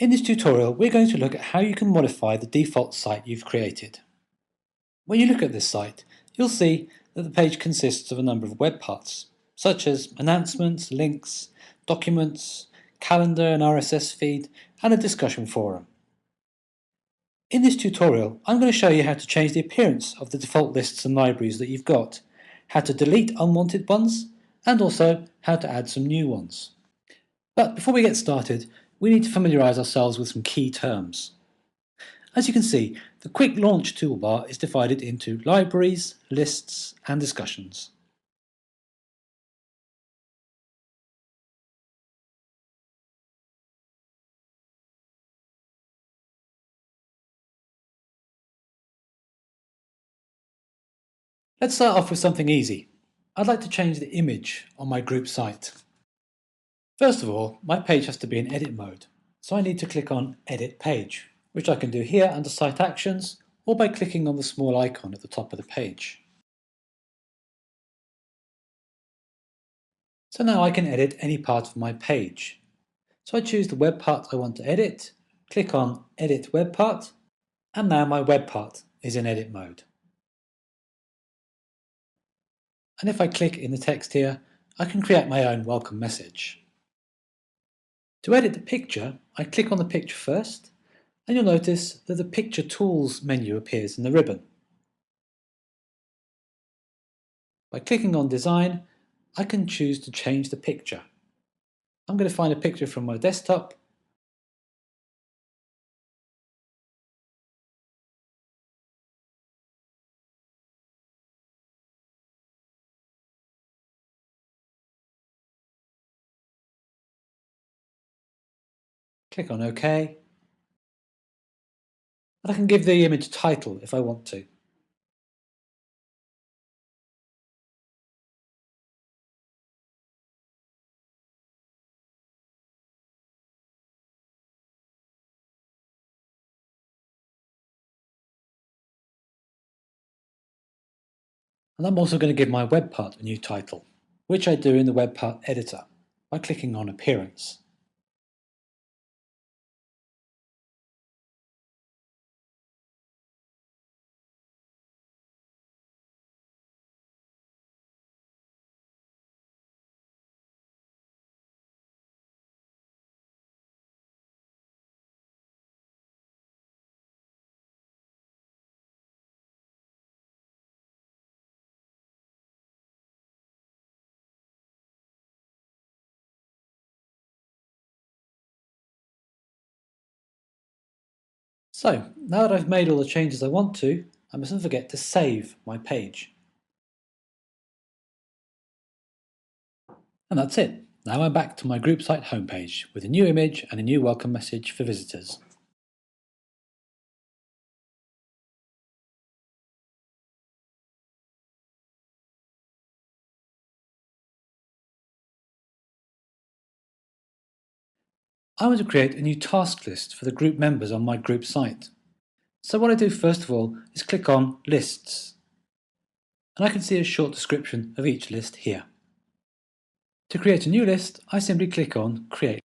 In this tutorial, we're going to look at how you can modify the default site you've created. When you look at this site, you'll see that the page consists of a number of web parts, such as announcements, links, documents, calendar and RSS feed, and a discussion forum. In this tutorial, I'm going to show you how to change the appearance of the default lists and libraries that you've got, how to delete unwanted ones, and also how to add some new ones. But before we get started, we need to familiarise ourselves with some key terms. As you can see, the Quick Launch toolbar is divided into libraries, lists, and discussions. Let's start off with something easy. I'd like to change the image on my group site. First of all, my page has to be in edit mode, so I need to click on Edit Page, which I can do here under Site Actions or by clicking on the small icon at the top of the page. So now I can edit any part of my page. So I choose the web part I want to edit, click on Edit Web Part, and now my web part is in edit mode. And if I click in the text here, I can create my own welcome message. To edit the picture, I click on the picture first, and you'll notice that the Picture Tools menu appears in the ribbon. By clicking on Design, I can choose to change the picture. I'm going to find a picture from my desktop, click on OK, and I can give the image a title if I want to. And I'm also going to give my web part a new title, which I do in the web part editor by clicking on Appearance. So, now that I've made all the changes I want to, I mustn't forget to save my page. And that's it. Now I'm back to my group site homepage with a new image and a new welcome message for visitors. I want to create a new task list for the group members on my group site. So what I do first of all is click on Lists, and I can see a short description of each list here. To create a new list, I simply click on Create.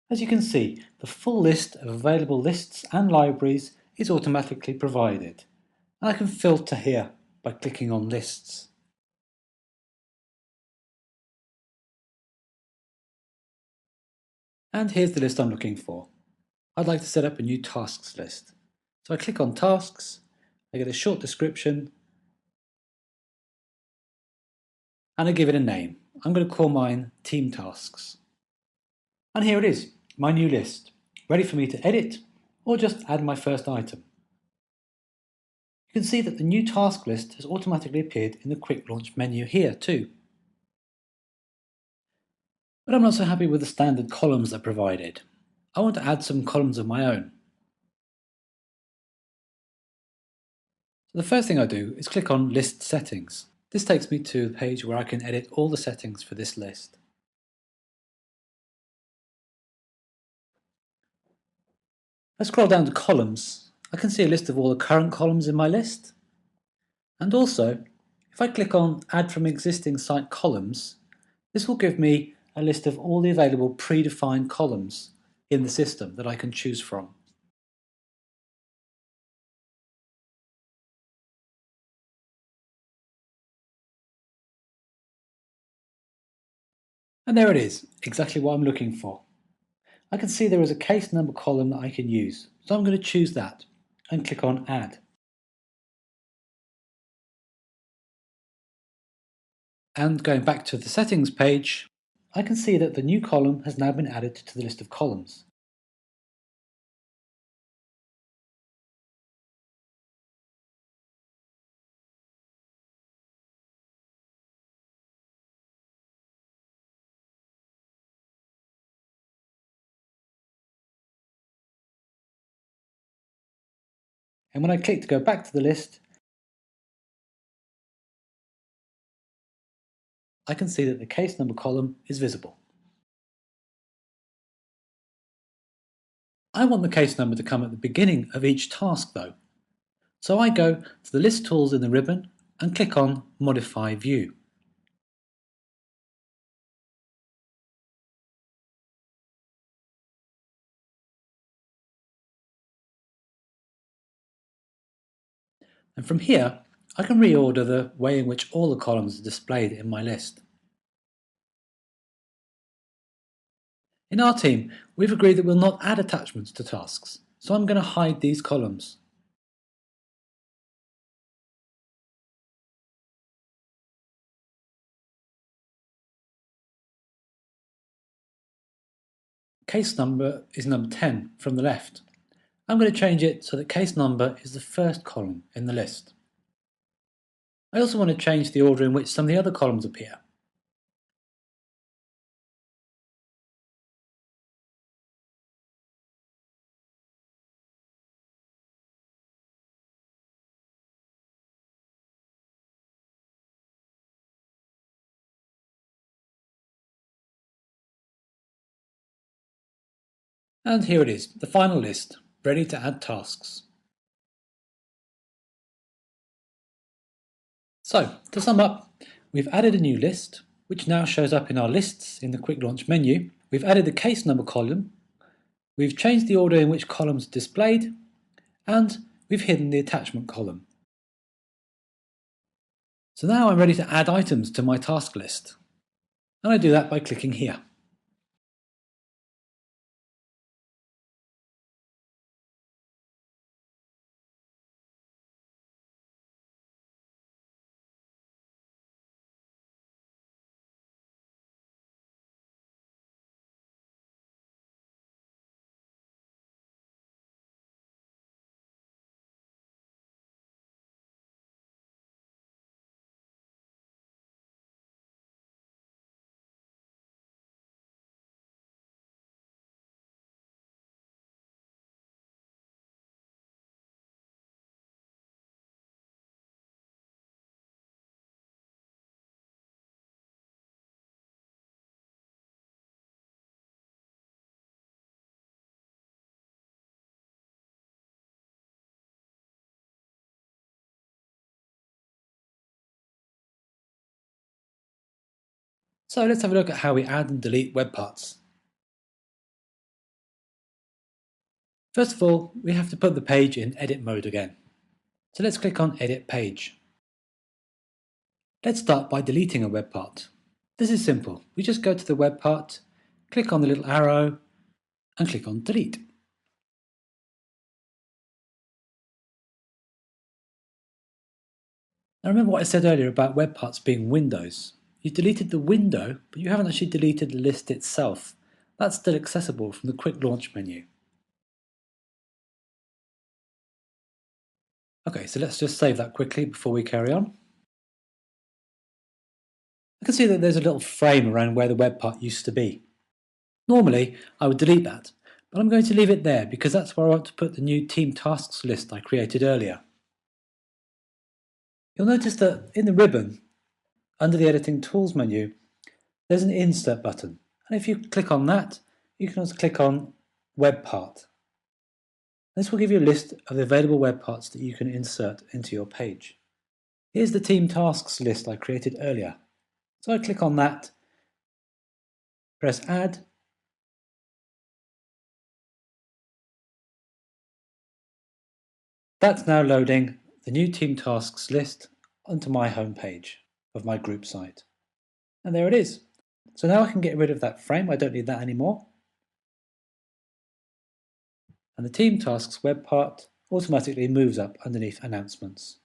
As you can see, the full list of available lists and libraries is automatically provided, and I can filter here by clicking on Lists. And here's the list I'm looking for. I'd like to set up a new tasks list. So I click on Tasks, I get a short description, and I give it a name. I'm going to call mine Team Tasks. And here it is, my new list, ready for me to edit or just add my first item. You can see that the new task list has automatically appeared in the Quick Launch menu here too. But I'm not so happy with the standard columns they're provided. I want to add some columns of my own. So the first thing I do is click on List Settings. This takes me to the page where I can edit all the settings for this list. If I scroll down to Columns, I can see a list of all the current columns in my list. And also, if I click on Add from Existing Site Columns, this will give me a list of all the available predefined columns in the system that I can choose from. And there it is, exactly what I'm looking for. I can see there is a case number column that I can use, so I'm going to choose that and click on Add. And going back to the settings page, I can see that the new column has now been added to the list of columns. And when I click to go back to the list, I can see that the case number column is visible. I want the case number to come at the beginning of each task though, so I go to the list tools in the ribbon and click on Modify View. And from here, I can reorder the way in which all the columns are displayed in my list. In our team, we've agreed that we'll not add attachments to tasks, so I'm going to hide these columns. Case number is number 10 from the left. I'm going to change it so that case number is the first column in the list. I also want to change the order in which some of the other columns appear. And here it is, the final list, ready to add tasks. So, to sum up, we've added a new list, which now shows up in our lists in the Quick Launch menu. We've added the case number column, we've changed the order in which columns are displayed, and we've hidden the attachment column. So now I'm ready to add items to my task list. And I do that by clicking here. So let's have a look at how we add and delete web parts. First of all, we have to put the page in edit mode again. So let's click on Edit Page. Let's start by deleting a web part. This is simple. We just go to the web part, click on the little arrow, and click on Delete. Now remember what I said earlier about web parts being windows. You deleted the window, but you haven't actually deleted the list itself. That's still accessible from the Quick Launch menu. Okay, so let's just save that quickly before we carry on. I can see that there's a little frame around where the web part used to be. Normally, I would delete that, but I'm going to leave it there because that's where I want to put the new Team Tasks list I created earlier. You'll notice that in the ribbon, under the Editing Tools menu, there's an Insert button. And if you click on that, you can also click on Web Part. This will give you a list of the available web parts that you can insert into your page. Here's the Team Tasks list I created earlier. So I click on that, press Add, That's now loading the new team tasks list onto my home page of my group site. And there it is. So now I can get rid of that frame, I don't need that anymore. And the team tasks web part automatically moves up underneath announcements.